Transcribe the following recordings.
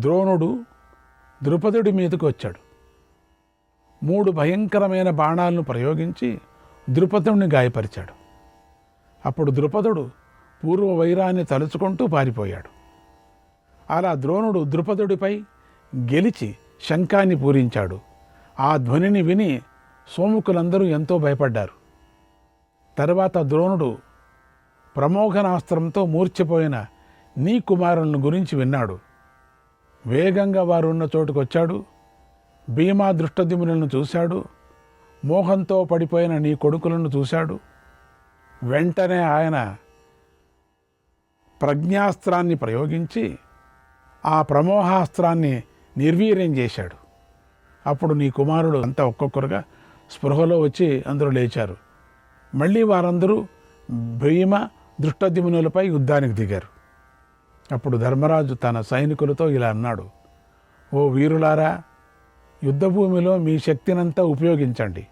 ద్రోణుడు ద్రుపదుడి మీదకు వచ్చాడు. 3 భయంకరమైన బాణాలను ప్రయోగించి ద్రుపదుడిని గాయపరిచాడు. అప్పుడు ద్రుపదుడు పూర్వ వైరాన్ని తలుచుకుంటూ పారిపోయాడు. అలా ద్రోణుడు ద్రుపదుడిపై గెలిచి శంఖాన్ని పూరించాడు. ఆ ధ్వనిని విని సోముకులందరూ ఎంతో భయపడ్డారు. తర్వాత ద్రోణుడు ప్రమోఘనాస్త్రంతో మూర్ఛపోయిన నీ కుమారులను గురించి విన్నాడు. వేగంగా వారు ఉన్న చోటుకొచ్చాడు. భీమా దృష్టద్యుమ్నులను చూశాడు. మోహంతో పడిపోయిన నీ కొడుకులను చూశాడు. వెంటనే ఆయన ప్రజ్ఞాస్త్రాన్ని ప్రయోగించి ఆ ప్రమోహాస్త్రాన్ని నిర్వీర్యం చేశాడు. అప్పుడు నీ కుమారుడు అంతా ఒక్కొక్కరుగా స్పృహలో వచ్చి అందరూ లేచారు. మళ్ళీ వారందరూ భీమ దృష్టద్యుమ్నులపై యుద్ధానికి దిగారు. అప్పుడు ధర్మరాజు తన సైనికులతో ఇలా అన్నాడు, ఓ వీరులారా, యుద్ధభూమిలో మీ శక్తినంతా ఉపయోగించండి.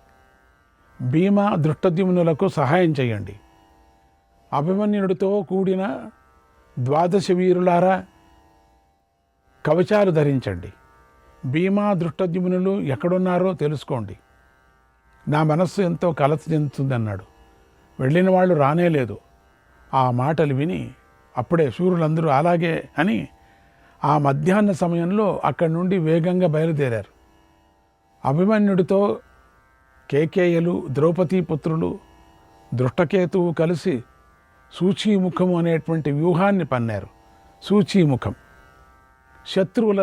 భీమ దృష్టద్యుమ్నులకు సహాయం చేయండి. అభిమన్యుడితో కూడిన 12 వీరులారా, కవచాలు ధరించండి. భీమా దృష్టద్యుమ్నులు ఎక్కడున్నారో తెలుసుకోండి. నా మనస్సు ఎంతో కలత చెందుతుందన్నాడు. వెళ్ళిన వాళ్ళు రానేలేదు. ఆ మాటలు విని అప్పుడే శూరులందరూ అలాగే అని ఆ మధ్యాహ్న సమయంలో అక్కడి నుండి వేగంగా బయలుదేరారు. అభిమన్యుడితో కేకేయులు, ద్రౌపదీపుత్రులు, దృష్టకేతువు కలిసి సూచీముఖము అనేటువంటి వ్యూహాన్ని పన్నారు. సూచీముఖం శత్రువుల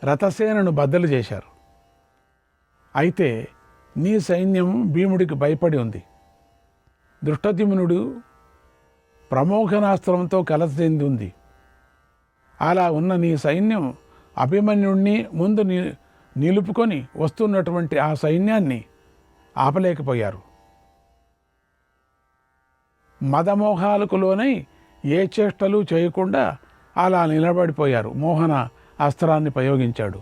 రథసేనను బద్దలు చేశారు. అయితే నీ సైన్యం భీముడికి భయపడి ఉంది. దృష్టద్యుమ్నుడు ప్రమోఘనాస్త్రంతో కలత చెంది ఉంది. అలా ఉన్న నీ సైన్యం అభిమన్యుణ్ణి ముందు నిలుపుకొని వస్తున్నటువంటి ఆ సైన్యాన్ని ఆపలేకపోయారు. మదమోహాలకు లోనై ఏ చేష్టలు చేయకుండా అలా నిలబడిపోయారు. మోహన అస్త్రాన్ని ప్రయోగించాడు.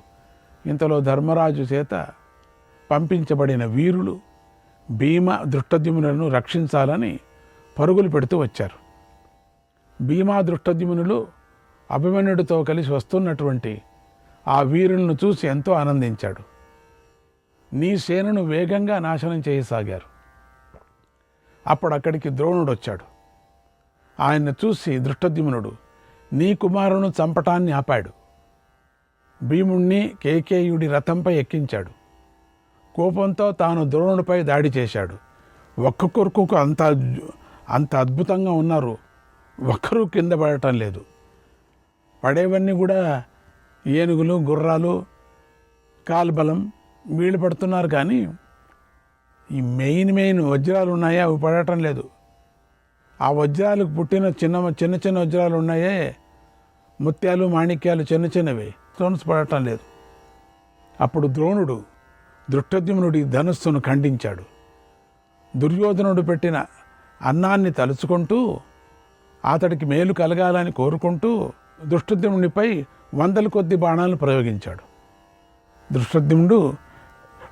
ఇంతలో ధర్మరాజు చేత పంపించబడిన వీరులు భీమ దృష్టద్యుమ్నులను రక్షించాలని పరుగులు పెడుతూ వచ్చారు. భీమా దృష్టద్యుమ్నులు అభిమన్యుడితో కలిసి వస్తున్నటువంటి ఆ వీరులను చూసి ఎంతో ఆనందించాడు. నీ సేనను వేగంగా నాశనం చేయసాగారు. అప్పుడు అక్కడికి ద్రోణుడు వచ్చాడు. ఆయన్ని చూసి దృష్టద్యుమ్నుడు నీ కుమారును చంపటాన్ని ఆపాడు. భీముణ్ణి కేకేయుడి రథంపై ఎక్కించాడు. కోపంతో తాను ద్రోణుడిపై దాడి చేశాడు. ఒక్కొక్కరికి అంత అద్భుతంగా ఉన్నారు. ఒక్కరూ కింద పడటం లేదు. పడేవన్నీ కూడా ఏనుగులు, గుర్రాలు, కాల్బలం వీళ్ళు పడుతున్నారు. కానీ ఈ మెయిన్ వజ్రాలు ఉన్నాయా, అవి పడటం లేదు. ఆ వజ్రాలకు పుట్టిన చిన్న వజ్రాలు ఉన్నాయే, ముత్యాలు, మాణిక్యాలు చిన్నవి, స్టోన్స్ పడటం లేదు. అప్పుడు ద్రోణుడు దృష్టద్యుమ్నుడి ధనుస్సును ఖండించాడు. దుర్యోధనుడు పెట్టిన అన్నాన్ని తలుచుకుంటూ అతడికి మేలు కలగాలని కోరుకుంటూ దృష్టద్యుమ్నుడిపై 100 కొద్ది బాణాలను ప్రయోగించాడు. దృష్టద్యుమ్నుడు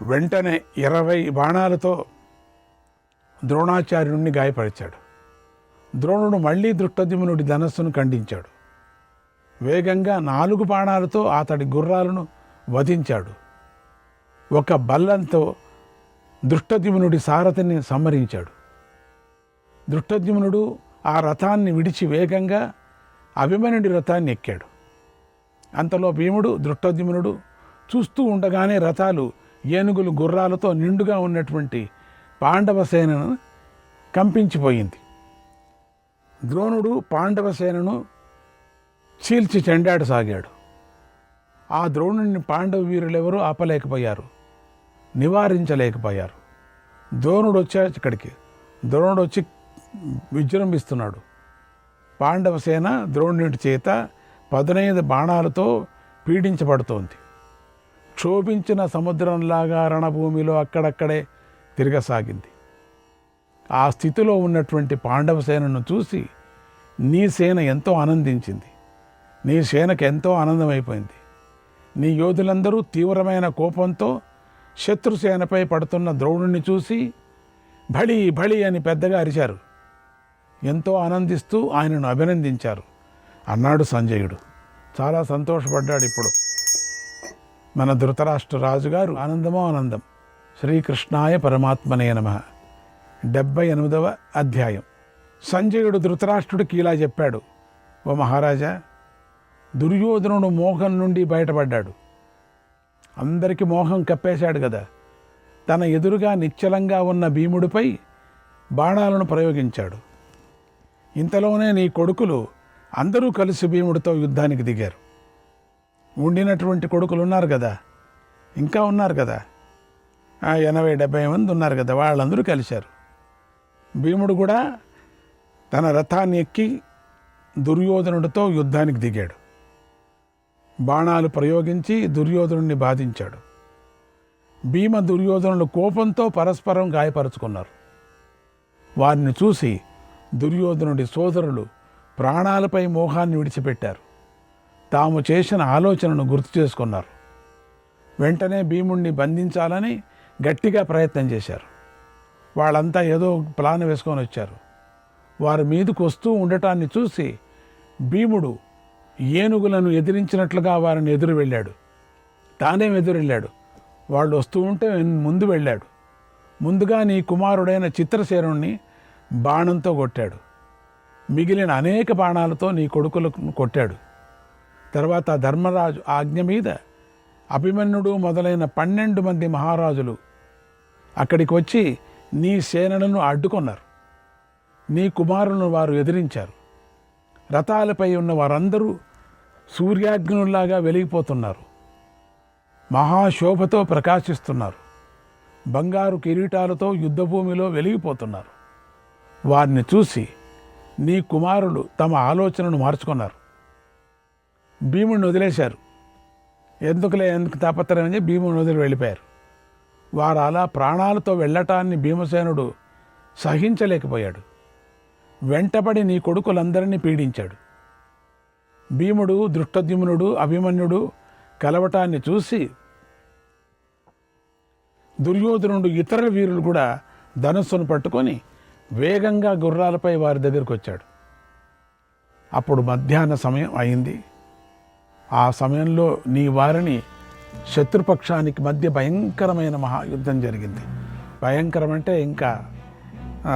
వెంటనే 20 బాణాలతో ద్రోణాచార్యుడిని గాయపరిచాడు. ద్రోణుడు మళ్ళీ దృష్టద్యుమ్నుడి ధనస్సును ఖండించాడు. వేగంగా 4 బాణాలతో అతడి గుర్రాలను వధించాడు. ఒక బల్లంతో దృష్టద్యుమ్నుడి సారథిని సంహరించాడు. దృష్టద్యుమ్నుడు ఆ రథాన్ని విడిచి వేగంగా అభిమన్యుడి రథాన్ని ఎక్కాడు. అంతలో భీముడు, దృష్టద్యుమ్నుడు చూస్తూ ఉండగానే రథాలు, ఏనుగులు, గుర్రాలతో నిండుగా ఉన్నటువంటి పాండవ సేనను కంపించిపోయింది. ద్రోణుడు పాండవ సేనను చీల్చి చెండాడసాగాడు. ఆ ద్రోణుడిని పాండవ వీరులెవరూ ఆపలేకపోయారు, నివారించలేకపోయారు. ద్రోణుడు వచ్చాడు ఇక్కడికి. ద్రోణుడు వచ్చి విజృంభిస్తున్నాడు. పాండవ సేన ద్రోణుడి చేత 15 బాణాలతో పీడించబడుతోంది. క్షోభించిన సముద్రంలాగా రణభూమిలో అక్కడక్కడే తిరగసాగింది. ఆ స్థితిలో ఉన్నటువంటి పాండవ సేనను చూసి నీ సేన ఎంతో ఆనందించింది. నీ సేనకు ఎంతో ఆనందమైపోయింది. నీ యోధులందరూ తీవ్రమైన కోపంతో శత్రుసేనపై పడుతున్న ద్రోణుడిని చూసి భళి భళి అని పెద్దగా అరిచారు. ఎంతో ఆనందిస్తూ ఆయనను అభినందించారు. అన్నాడు సంజయుడు. చాలా సంతోషపడ్డాడు ఇప్పుడు. మన ధృతరాష్ట్ర రాజుగారు ఆనందమో ఆనందం. శ్రీకృష్ణాయ పరమాత్మనే నమః. 78వ అధ్యాయం. సంజయుడు ధృతరాష్ట్రుడికి ఇలా చెప్పాడు: ఓ మహారాజా, దుర్యోధనుడు మోహం నుండి బయటపడ్డాడు. అందరికీ మోహం కప్పేశాడు కదా. తన ఎదురుగా నిశ్చలంగా ఉన్న భీముడిపై బాణాలను ప్రయోగించాడు. ఇంతలోనే నీ కొడుకులు అందరూ కలిసి భీముడితో యుద్ధానికి దిగారు. ఉండినటువంటి కొడుకులు ఉన్నారు కదా, ఇంకా ఉన్నారు కదా, 80-70 మంది ఉన్నారు కదా, వాళ్ళందరూ కలిశారు. భీముడు కూడా తన రథాన్ని ఎక్కి దుర్యోధనుడితో యుద్ధానికి దిగాడు. బాణాలు ప్రయోగించి దుర్యోధనుడిని బాధించాడు. భీమ దుర్యోధనులు కోపంతో పరస్పరం గాయపరుచుకున్నారు. వారిని చూసి దుర్యోధనుడి సోదరులు ప్రాణాలపై మోహాన్ని విడిచిపెట్టారు. తాము చేసిన ఆలోచనను గుర్తు చేసుకున్నారు. వెంటనే భీముణ్ణి బంధించాలని గట్టిగా ప్రయత్నం చేశారు. వాళ్ళంతా ఏదో ప్లాన్ వేసుకొని వచ్చారు. వారి మీదకు వస్తూ ఉండటాన్ని చూసి భీముడు ఏనుగులను ఎదిరించినట్లుగా వారిని ఎదురు వెళ్ళాడు. తానే ఎదురు వెళ్ళాడు. వాళ్ళు వస్తూ ఉంటే ముందు వెళ్ళాడు. ముందుగా నీ కుమారుడైన చిత్రసేనుణ్ణి బాణంతో కొట్టాడు. మిగిలిన అనేక బాణాలతో నీ కొడుకులను కొట్టాడు. తర్వాత ధర్మరాజు ఆజ్ఞ మీద అభిమన్యుడు మొదలైన 12 మంది మహారాజులు అక్కడికి వచ్చి నీ సేనలను అడ్డుకొన్నారు. నీ కుమారులను వారు ఎదిరించారు. రథాలపై ఉన్న వారందరూ సూర్యాగ్నుల్లాగా వెలిగిపోతున్నారు. మహాశోభతో ప్రకాశిస్తున్నారు. బంగారు కిరీటాలతో యుద్ధభూమిలో వెలిగిపోతున్నారు. వారిని చూసి నీ కుమారులు తమ ఆలోచనను మార్చుకున్నారు. భీముడిని వదిలేశారు. ఎందుకు తాపత్రయం అని భీముడిని వదిలి వెళ్ళిపోయారు. వారు అలా ప్రాణాలతో వెళ్ళటాన్ని భీమసేనుడు సహించలేకపోయాడు. వెంటబడి నీ కొడుకులందరినీ పీడించాడు. భీముడు, దృష్టద్యుమ్నుడు, అభిమన్యుడు కలవటాన్ని చూసి దుర్యోధనుడు ఇతర వీరులు కూడా ధనుస్సును పట్టుకొని వేగంగా గుర్రాలపై వారి దగ్గరికి వచ్చాడు. అప్పుడు మధ్యాహ్న సమయం అయింది. ఆ సమయంలో నీ వారిని శత్రుపక్షానికి మధ్య భయంకరమైన మహాయుద్ధం జరిగింది. భయంకరం అంటే ఇంకా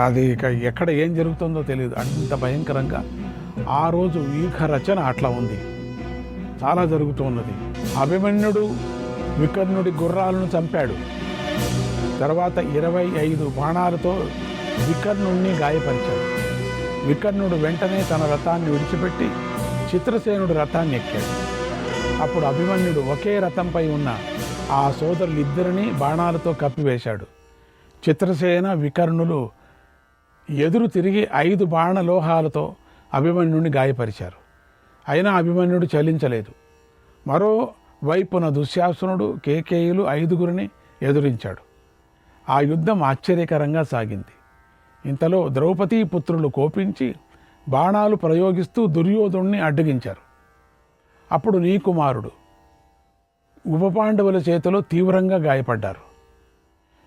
అది ఎక్కడ ఏం జరుగుతుందో తెలియదు, అంత భయంకరంగా. ఆ రోజు వ్యూహ రచన అట్లా ఉంది, చాలా జరుగుతూ ఉన్నది. అభిమన్యుడు వికర్ణుడి గుర్రాలను చంపాడు. తర్వాత 25 బాణాలతో వికర్ణుడిని గాయపరిచాడు. వికర్ణుడు వెంటనే తన రథాన్ని విడిచిపెట్టి చిత్రసేనుడు రథాన్ని ఎక్కాడు. అప్పుడు అభిమన్యుడు ఒకే రథంపై ఉన్న ఆ సోదరులిద్దరినీ బాణాలతో కప్పివేశాడు. చిత్రసేన, వికర్ణులు ఎదురు తిరిగి 5 బాణలోహాలతో అభిమన్యుడిని గాయపరిచారు. అయినా అభిమన్యుడు చలించలేదు. మరో వైపున దుశ్శాసనుడు, కేకేయులు 5గురిని ఎదురించాడు. ఆ యుద్ధం ఆశ్చర్యకరంగా సాగింది. ఇంతలో ద్రౌపదీ పుత్రులు కోపించి బాణాలు ప్రయోగిస్తూ దుర్యోధనుడిని అడ్డగించారు. అప్పుడు నీ కుమారుడు ఉపపాండవుల చేతిలో తీవ్రంగా గాయపడ్డారు.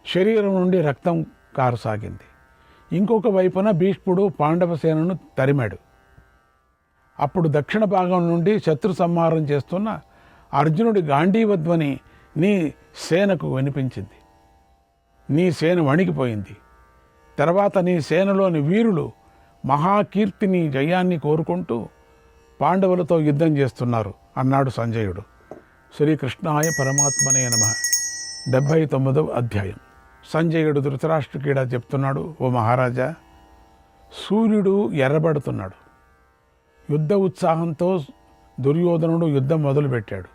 శరీరం నుండి రక్తం కారసాగింది. ఇంకొక వైపున భీష్ముడు పాండవసేనను తరిమాడు. అప్పుడు దక్షిణ భాగం నుండి శత్రు సంహారం చేస్తున్న అర్జునుడి గాంధీవధ్వని నీ సేనకు వినిపించింది. నీ సేన వణికిపోయింది. తర్వాత నీ సేనలోని వీరులు మహాకీర్తిని, జయాన్ని కోరుకుంటూ పాండవులతో యుద్ధం చేస్తున్నారు అన్నాడు సంజయుడు. శ్రీకృష్ణాయ పరమాత్మనే నమః. 79వ అధ్యాయం. సంజయుడు ధృతరాష్ట్రుడికి ఇలా చెప్తున్నాడు: ఓ మహారాజా, సూర్యుడు ఎర్రబడుతున్నాడు. యుద్ధ ఉత్సాహంతో దుర్యోధనుడు యుద్ధం మొదలుపెట్టాడు.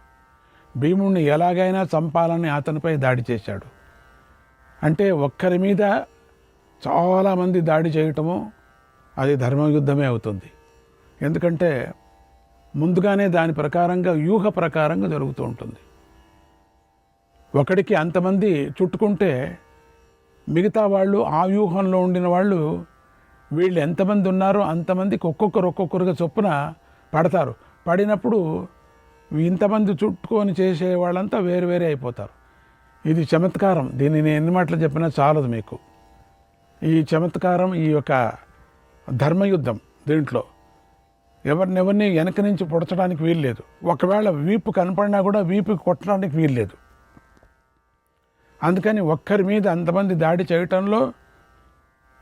భీముణ్ణి ఎలాగైనా చంపాలని అతనిపై దాడి చేశాడు. అంటే ఒక్కరి మీద చాలామంది దాడి చేయటము అది ధర్మయుద్ధమే అవుతుంది. ఎందుకంటే ముందుగానే దాని ప్రకారంగా వ్యూహ ప్రకారంగా జరుగుతూ ఉంటుంది. ఒకడికి అంతమంది చుట్టుకుంటే మిగతా వాళ్ళు, ఆ వ్యూహంలో ఉండిన వాళ్ళు, వీళ్ళు ఎంతమంది ఉన్నారో అంతమందికి ఒక్కొక్కరుగా చొప్పున పడతారు. పడినప్పుడు ఇంతమంది చుట్టుకొని చేసే వాళ్ళంతా వేరు వేరే అయిపోతారు. ఇది చమత్కారం. దీన్ని నేను ఎన్ని మాటలు చెప్పినా చాలదు మీకు. ఈ చమత్కారం, ఈ యొక్క ధర్మయుద్ధం, దీంట్లో ఎవరినెవరిని వెనక నుంచి పొడచడానికి వీల్లేదు. ఒకవేళ వీపు కనపడినా కూడా వీపు కొట్టడానికి వీల్లేదు. అందుకని ఒక్కరి మీద అంతమంది దాడి చేయటంలో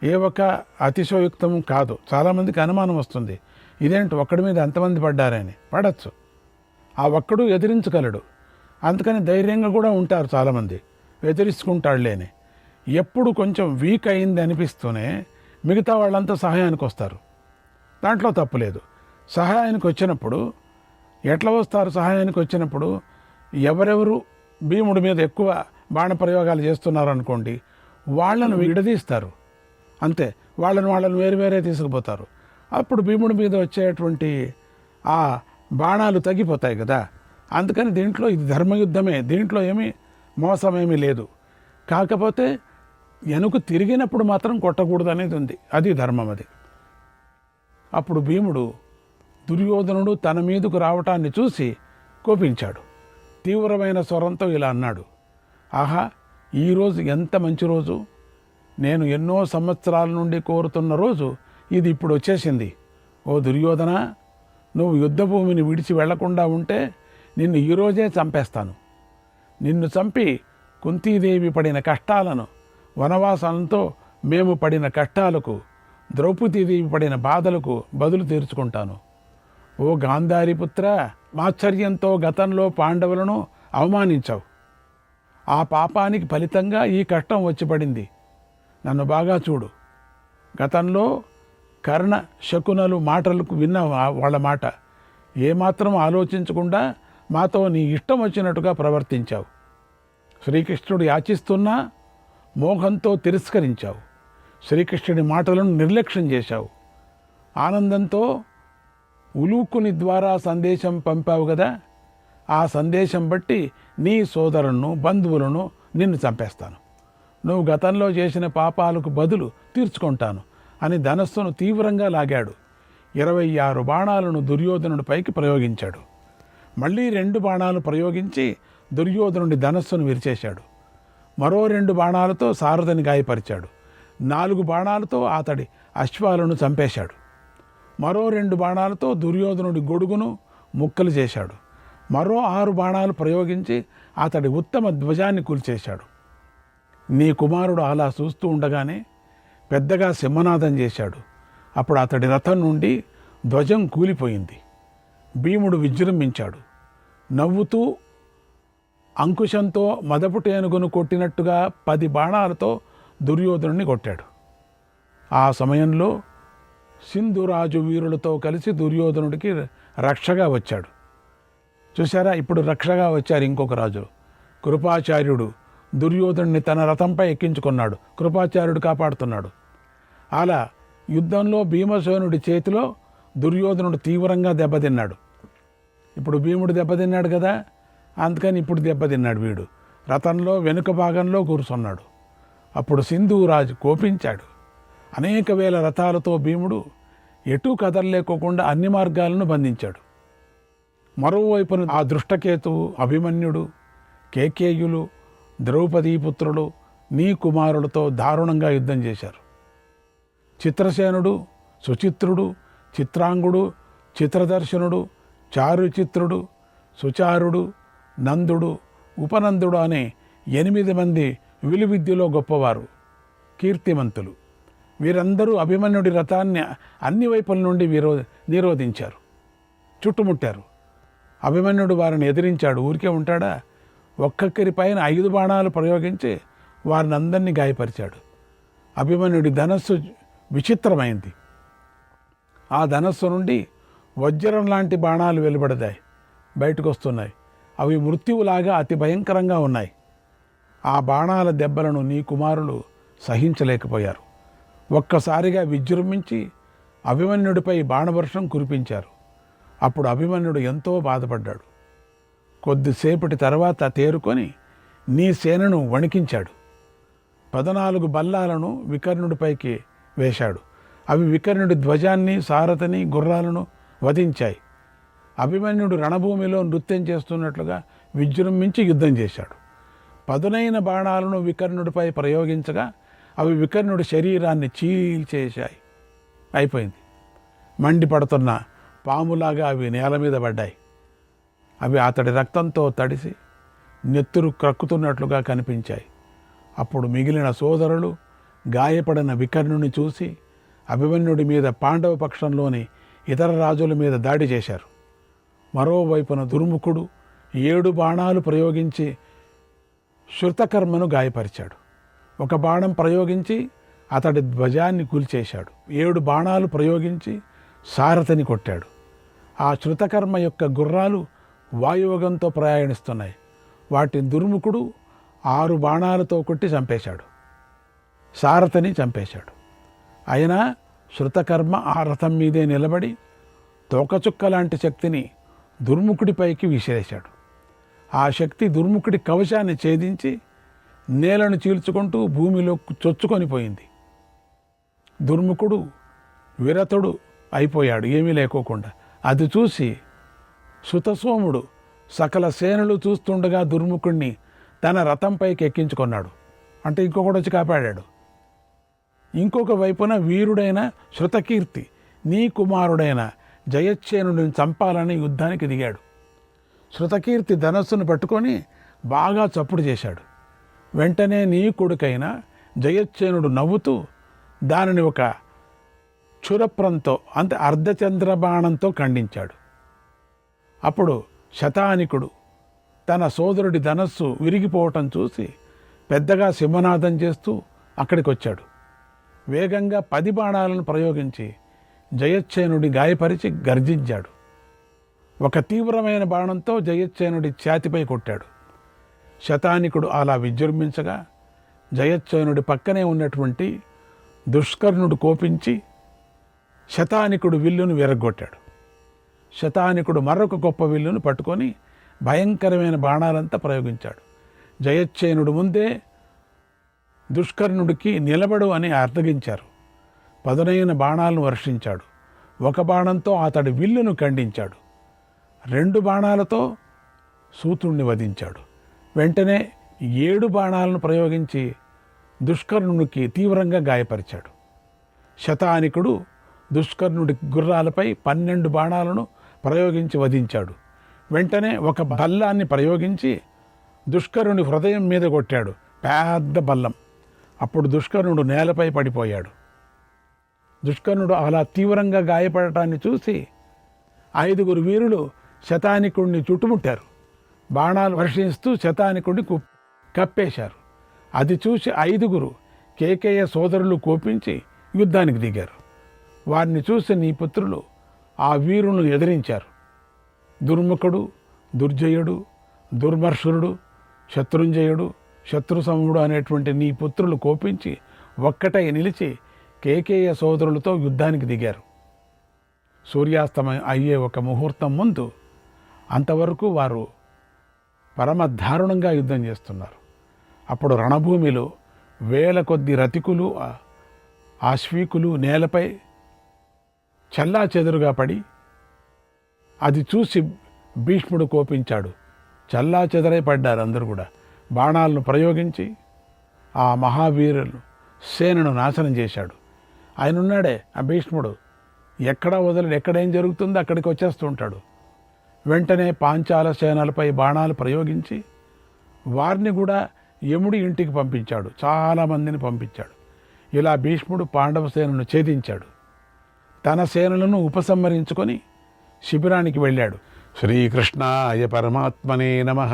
ఏ ఒక్క అతిశయోక్తం కాదు. చాలామందికి అనుమానం వస్తుంది, ఇదేంటి ఒక్కడి మీద అంతమంది పడ్డారని. పడచ్చు, ఆ ఒక్కడు ఎదిరించగలడు. అందుకని ధైర్యంగా కూడా ఉంటారు చాలామంది, ఎదిరించుకుంటాడులే అని. ఎప్పుడు కొంచెం వీక్ అయింది అనిపిస్తూనే మిగతా వాళ్ళంతా సహాయానికి వస్తారు. దాంట్లో తప్పులేదు. సహాయానికి వచ్చినప్పుడు ఎట్లా వస్తారు? సహాయానికి వచ్చినప్పుడు ఎవరెవరు భీముడి మీద ఎక్కువ బాణప్రయోగాలు చేస్తున్నారు అనుకోండి, వాళ్ళను విడదీస్తారు. అంతే, వాళ్ళను వేరే తీసుకుపోతారు. అప్పుడు భీముడి మీద వచ్చేటువంటి ఆ బాణాలు తగ్గిపోతాయి కదా. అందుకని దీంట్లో ఇది ధర్మయుద్ధమే, దీంట్లో ఏమీ మోసమేమీ లేదు. కాకపోతే వెనుక తిరిగినప్పుడు మాత్రం కొట్టకూడదు అనేది ఉంది, అది ధర్మం. అది అప్పుడు భీముడు దుర్యోధనుడు తన మీదకు రావటాన్ని చూసి కోపించాడు. తీవ్రమైన స్వరంతో ఇలా అన్నాడు, ఆహా, ఈరోజు ఎంత మంచి రోజు! నేను ఎన్నో సంవత్సరాల నుండి కోరుతున్న రోజు ఇది ఇప్పుడు వచ్చేసింది. ఓ దుర్యోధన, నువ్వు యుద్ధభూమిని విడిచి వెళ్లకుండా ఉంటే నిన్ను ఈరోజే చంపేస్తాను. నిన్ను చంపి కుంతీదేవి పడిన కష్టాలను, వనవాసంతో మేము పడిన కష్టాలకు, ద్రౌపదీదేవి పడిన బాధలకు బదులు తీర్చుకుంటాను. ఓ గాంధారీపుత్ర, మాత్సర్యంతో గతంలో పాండవులను అవమానించావు. ఆ పాపానికి ఫలితంగా ఈ కష్టం వచ్చి పడింది. నన్ను బాగా చూడు. గతంలో కర్ణ శకునలు మాటలకు విన్న వాళ్ళ మాట ఏమాత్రం ఆలోచించకుండా మాతో నీ ఇష్టం వచ్చినట్టుగా ప్రవర్తించావు. శ్రీకృష్ణుడు యాచిస్తున్నా మోహంతో తిరస్కరించావు. శ్రీకృష్ణుడి మాటలను నిర్లక్ష్యం చేశావు. ఆనందంతో ఉలూకుని ద్వారా సందేశం పంపావు కదా, ఆ సందేశం బట్టి నీ సోదరులను, బంధువులను నిన్ను చంపేస్తాను. నువ్వు గతంలో చేసిన పాపాలకు బదులు తీర్చుకుంటాను అని ధనస్సును తీవ్రంగా లాగాడు. 26 బాణాలను దుర్యోధనుడి పైకి ప్రయోగించాడు. మళ్ళీ 2 బాణాలు ప్రయోగించి దుర్యోధనుడి ధనస్సును విరిచేశాడు. మరో 2 బాణాలతో సారథిని గాయపరిచాడు. 4 బాణాలతో అతడి అశ్వాలను చంపేశాడు. మరో 2 బాణాలతో దుర్యోధనుడి గొడుగును ముక్కలు చేశాడు. మరో 6 బాణాలు ప్రయోగించి అతడి ఉత్తమ ధ్వజాన్ని కూల్చేశాడు. నీ కుమారుడు అలా చూస్తూ ఉండగానే పెద్దగా సింహనాదం చేశాడు. అప్పుడు అతడి రథం నుండి ధ్వజం కూలిపోయింది. భీముడు విజృంభించాడు. నవ్వుతూ అంకుశంతో మదపు టేనుగును కొట్టినట్టుగా 10 బాణాలతో దుర్యోధనుని కొట్టాడు. ఆ సమయంలో సింధురాజు వీరులతో కలిసి దుర్యోధనుడికి రక్షగా వచ్చాడు. చూసారా, ఇప్పుడు రక్షగా వచ్చారు ఇంకొక రాజు. కృపాచార్యుడు దుర్యోధనుడిని తన రథంపై ఎక్కించుకున్నాడు. కృపాచార్యుడు కాపాడుతున్నాడు. అలా యుద్ధంలో భీమసేనుడి చేతిలో దుర్యోధనుడు తీవ్రంగా దెబ్బతిన్నాడు. ఇప్పుడు భీముడు దెబ్బతిన్నాడు కదా, అందుకని ఇప్పుడు దెబ్బతిన్నాడు వీడు. రథంలో వెనుక భాగంలో కూర్చున్నాడు. అప్పుడు సింధురాజు కోపించాడు. అనేక వేల రథాలతో భీముడు ఎటూ కదలలేకోకుండా అన్ని మార్గాలను బంధించాడు. మరోవైపున ఆ దృష్టకేతువు, అభిమన్యుడు, కేకేయులు, ద్రౌపదీపుత్రులు నీ కుమారులతో దారుణంగా యుద్ధం చేశారు. చిత్రసేనుడు, సుచిత్రుడు, చిత్రాంగుడు, చిత్రదర్శనుడు, చారుచిత్రుడు, సుచారుడు, నందుడు, ఉపనందుడు అనే 8 మంది విలువిద్యలో గొప్పవారు, కీర్తిమంతులు. వీరందరూ అభిమన్యుడి రథాన్ని అన్ని వైపుల నుండి నిరోధించారు, చుట్టుముట్టారు. అభిమన్యుడు వారిని ఎదిరించాడు. ఊరికే ఉంటాడా? ఒక్కొక్కరి పైన 5 బాణాలు ప్రయోగించి వారిని అందరినీ గాయపరిచాడు. అభిమన్యుడి ధనస్సు విచిత్రమైంది. ఆ ధనస్సు నుండి వజ్రం లాంటి బాణాలు వెలువడతాయి, బయటకు వస్తున్నాయి. అవి మృత్యువులాగా అతి భయంకరంగా ఉన్నాయి. ఆ బాణాల దెబ్బలను నీ కుమారులు సహించలేకపోయారు. ఒక్కసారిగా విజృంభించి అభిమన్యుడిపై బాణవర్షం కురిపించారు. అప్పుడు అభిమన్యుడు ఎంతో బాధపడ్డాడు. కొద్దిసేపటి తర్వాత తేరుకొని నీ సేనను వణికించాడు. 14 బల్లాలను వికర్ణుడిపైకి వేశాడు. అవి వికర్ణుడి ధ్వజాన్ని, సారథిని, గుర్రాలను వధించాయి. అభిమన్యుడు రణభూమిలో నృత్యం చేస్తున్నట్లుగా విజృంభించి యుద్ధం చేశాడు. పదునైన బాణాలను వికర్ణుడిపై ప్రయోగించగా అవి వికర్ణుడి శరీరాన్ని చీల్చేశాయి. అయిపోయింది. మండిపడుతున్న పాములాగా అవి నేల మీద పడ్డాయి. అవి అతడి రక్తంతో తడిసి నెత్తురు క్రక్కుతున్నట్లుగా కనిపించాయి. అప్పుడు మిగిలిన సోదరులు గాయపడిన వికర్ణుని చూసి అభిమన్యుడి మీద పాండవ పక్షంలోని ఇతర రాజుల మీద దాడి చేశారు. మరోవైపున దుర్ముఖుడు 7 బాణాలు ప్రయోగించి శృతకర్మను గాయపరిచాడు. ఒక బాణం ప్రయోగించి అతడి ధ్వజాన్ని కూల్చేశాడు. 7 బాణాలు ప్రయోగించి సారథిని కొట్టాడు. ఆ శృతకర్మ యొక్క గుర్రాలు వాయువేగంతో ప్రయాణిస్తున్నాయి. వాటి దుర్ముఖుడు 6 బాణాలతో కొట్టి చంపేశాడు. సారథిని చంపేశాడు. అయినా శృతకర్మ ఆ రథం మీదే నిలబడి తోకచుక్క లాంటి శక్తిని దుర్ముఖుడిపైకి విసిరేశాడు. ఆ శక్తి దుర్ముఖుడి కవచాన్ని ఛేదించి నేలను చీల్చుకుంటూ భూమిలో చొచ్చుకొని పోయింది. దుర్ముఖుడు విరతుడు అయిపోయాడు, ఏమీ లేకోకుండా. అది చూసి సుతసోముడు సకల సేనలు చూస్తుండగా దుర్ముఖుడిని తన రథంపైకి ఎక్కించుకున్నాడు. అంటే ఇంకొకటి వచ్చి కాపాడాడు. ఇంకొక వైపున వీరుడైన శృతకీర్తి నీ కుమారుడైన జయచ్చేనుడిని చంపాలని యుద్ధానికి దిగాడు. శృతకీర్తి ధనస్సును పట్టుకొని బాగా చప్పుడు చేశాడు. వెంటనే నీ కొడుకైన జయచ్చేనుడు నవ్వుతూ దానిని ఒక క్షురప్రంతో అంటే అర్ధచంద్రబాణంతో ఖండించాడు. అప్పుడు శతానికుడు తన సోదరుడి ధనస్సు విరిగిపోవటం చూసి పెద్దగా సింహనాదం చేస్తూ అక్కడికి వచ్చాడు. వేగంగా 10 బాణాలను ప్రయోగించి జయచ్చేనుడి గాయపరిచి గర్జించాడు. ఒక తీవ్రమైన బాణంతో జయచ్చేనుడి ఛాతిపై కొట్టాడు. శతానికుడు అలా విజృంభించగా జయచ్చేనుడి పక్కనే ఉన్నటువంటి దుష్కర్ణుడు కోపించి శతానికుడు విల్లును విరగ్గొట్టాడు. శతానికుడు మరొక గొప్ప విల్లును పట్టుకొని భయంకరమైన బాణాలంతా ప్రయోగించాడు. జయచ్చేనుడు ముందే దుష్కర్ణుడికి నిలబడు అని అర్థగించారు. పదునైన బాణాలను వర్షించాడు. ఒక బాణంతో అతడి విల్లును ఖండించాడు. 2 బాణాలతో సూతుణ్ణి వధించాడు. వెంటనే 7 బాణాలను ప్రయోగించి దుష్కర్ణుడికి తీవ్రంగా గాయపరిచాడు. శతానికుడు దుష్కర్ణుడి గుర్రాలపై 12 బాణాలను ప్రయోగించి వధించాడు. వెంటనే ఒక బల్లాన్ని ప్రయోగించి దుష్కర్ణుడి హృదయం మీద కొట్టాడు, పెద్ద బల్లం. అప్పుడు దుష్కర్ణుడు నేలపై పడిపోయాడు. దుష్కర్ణుడు అలా తీవ్రంగా గాయపడటాన్ని చూసి 5 వీరులు శతానికుడిని చుట్టుముట్టారు. బాణాలు వర్షిస్తూ శతానికుడిని కప్పేశారు. అది చూసి 5 కేకేయ సోదరులు కోపించి యుద్ధానికి దిగారు. వారిని చూసి నీ పుత్రులు ఆ వీరులను ఎదిరించారు. దుర్ముఖుడు, దుర్జయుడు, దుర్మర్షుడు, శత్రుంజయుడు, శత్రుసముడు అనేటువంటి నీ పుత్రులు కోపించి ఒక్కటై నిలిచి కేకేయ సోదరులతో యుద్ధానికి దిగారు. సూర్యాస్తమయం అయ్యే ఒక ముహూర్తం ముందు అంతవరకు వారు పరమ దారుణంగా యుద్ధం చేస్తున్నారు. అప్పుడు రణభూమిలో 1000 కొద్ది రతికులు, ఆశ్వీకులు నేలపై చల్లా చెదురుగా పడి అది చూసి భీష్ముడు కోపించాడు. చల్లా చెదరై పడ్డారు అందరూ కూడా. బాణాలను ప్రయోగించి ఆ మహావీరులు సేనను నాశనం చేశాడు. ఆయన ఉన్నాడే ఆ భీష్ముడు, ఎక్కడ వదలడు, ఎక్కడేం జరుగుతుందో అక్కడికి వచ్చేస్తూ ఉంటాడు. వెంటనే పాంచాల సేనలపై బాణాలు ప్రయోగించి వారిని కూడా యముడి ఇంటికి పంపించాడు. చాలామందిని పంపించాడు. ఇలా భీష్ముడు పాండవ సేనను ఛేదించాడు. తన సేనలను ఉపసంహరించుకొని శిబిరానికి వెళ్ళాడు. శ్రీకృష్ణాయ పరమాత్మనే నమః.